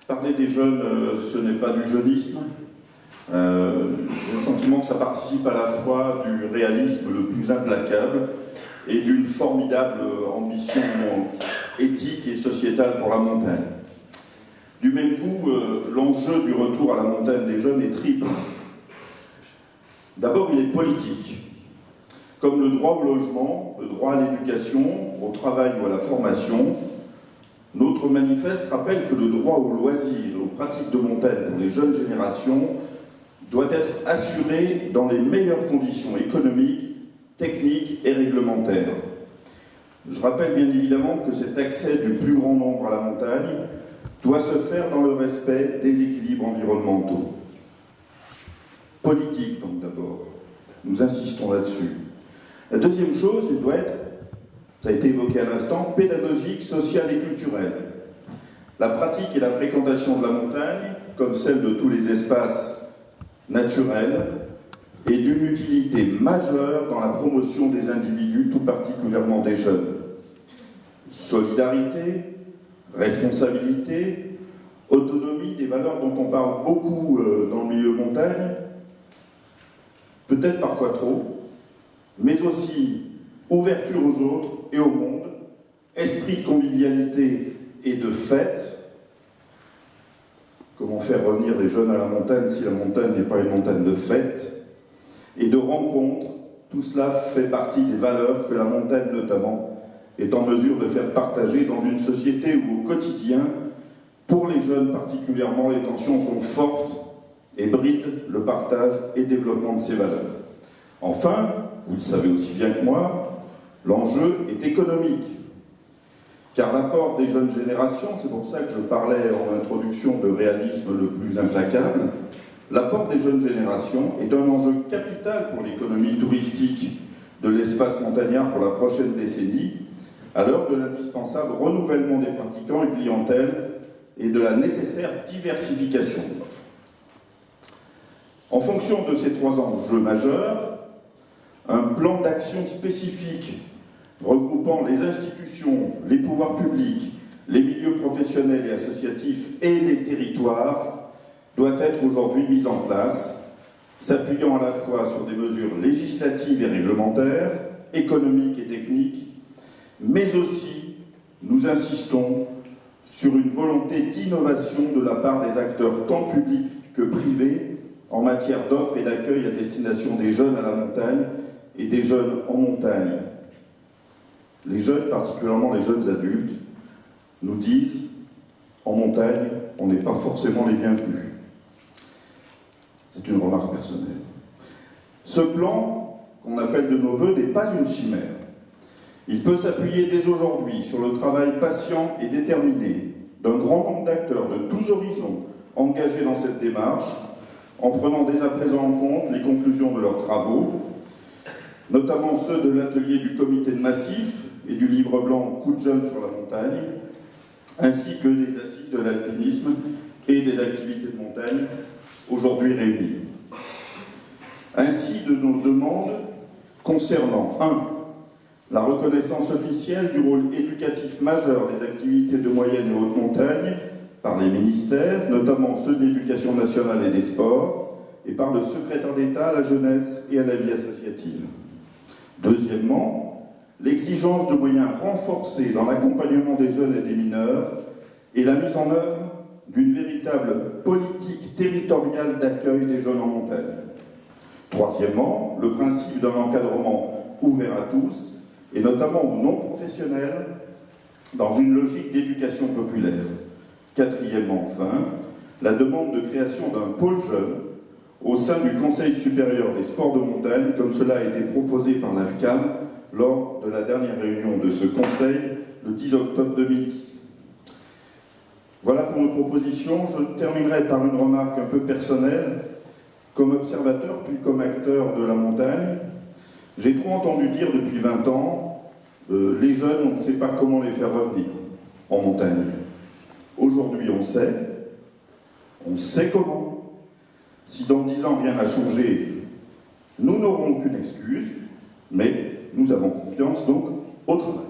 Parler des jeunes, ce n'est pas du jeunisme. J'ai le sentiment que ça participe à la fois du réalisme le plus implacable et d'une formidable ambition éthique et sociétale pour la montagne. Du même coup, l'enjeu du retour à la montagne des jeunes est triple. D'abord, il est politique. Comme le droit au logement, le droit à l'éducation, au travail ou à la formation, notre manifeste rappelle que le droit au loisir et aux pratiques de montagne pour les jeunes générations doit être assuré dans les meilleures conditions économiques, techniques et réglementaires. Je rappelle bien évidemment que cet accès du plus grand nombre à la montagne doit se faire dans le respect des équilibres environnementaux. Politique donc d'abord, nous insistons là-dessus. La deuxième chose, elle doit être, ça a été évoqué à l'instant, pédagogique, sociale et culturelle. La pratique et la fréquentation de la montagne, comme celle de tous les espaces naturels, est d'une utilité majeure dans la promotion des individus, tout particulièrement des jeunes. Solidarité, responsabilité, autonomie, des valeurs dont on parle beaucoup dans le milieu montagne, peut-être parfois trop, mais aussi ouverture aux autres et au monde, esprit de convivialité et de fête. Comment faire revenir les jeunes à la montagne si la montagne n'est pas une montagne de fête et de rencontres. Tout cela fait partie des valeurs que la montagne notamment est en mesure de faire partager dans une société où au quotidien, pour les jeunes particulièrement, les tensions sont fortes et brident le partage et développement de ces valeurs. Enfin, vous le savez aussi bien que moi, l'enjeu est économique. Car l'apport des jeunes générations, c'est pour ça que je parlais en introduction de réalisme le plus implacable, l'apport des jeunes générations est un enjeu capital pour l'économie touristique de l'espace montagnard pour la prochaine décennie, à l'heure de l'indispensable renouvellement des pratiquants et clientèles et de la nécessaire diversification de l'offre. En fonction de ces trois enjeux majeurs, un plan d'action spécifique regroupant les institutions, les pouvoirs publics, les milieux professionnels et associatifs et les territoires doit être aujourd'hui mis en place, s'appuyant à la fois sur des mesures législatives et réglementaires, économiques et techniques, mais aussi, nous insistons, sur une volonté d'innovation de la part des acteurs tant publics que privés en matière d'offres et d'accueil à destination des jeunes à la montagne et des jeunes en montagne. Les jeunes, particulièrement les jeunes adultes, nous disent « en montagne, on n'est pas forcément les bienvenus ». C'est une remarque personnelle. Ce plan, qu'on appelle de nos voeux, n'est pas une chimère. Il peut s'appuyer dès aujourd'hui sur le travail patient et déterminé d'un grand nombre d'acteurs de tous horizons engagés dans cette démarche, en prenant dès à présent en compte les conclusions de leurs travaux, notamment ceux de l'atelier du comité de massif et du livre blanc Coup de jeunes sur la montagne, ainsi que des assises de l'alpinisme et des activités de montagne aujourd'hui réunies. Ainsi de nos demandes concernant 1. La reconnaissance officielle du rôle éducatif majeur des activités de moyenne et haute montagne par les ministères, notamment ceux de l'Éducation nationale et des sports, et par le secrétaire d'État à la jeunesse et à la vie associative. Deuxièmement, l'exigence de moyens renforcés dans l'accompagnement des jeunes et des mineurs et la mise en œuvre d'une véritable politique territoriale d'accueil des jeunes en montagne. Troisièmement, le principe d'un encadrement ouvert à tous, et notamment aux non-professionnels, dans une logique d'éducation populaire. Quatrièmement, enfin, la demande de création d'un pôle jeune au sein du Conseil supérieur des sports de montagne, comme cela a été proposé par l'AFCAM lors de la dernière réunion de ce Conseil le 10 octobre 2010. Voilà pour nos propositions. Je terminerai par une remarque un peu personnelle. Comme observateur, puis comme acteur de la montagne, j'ai trop entendu dire depuis 20 ans, les jeunes, on ne sait pas comment les faire revenir en montagne. Aujourd'hui, on sait comment. Si dans 10 ans rien n'a changé, nous n'aurons aucune excuse, mais nous avons confiance donc au travail.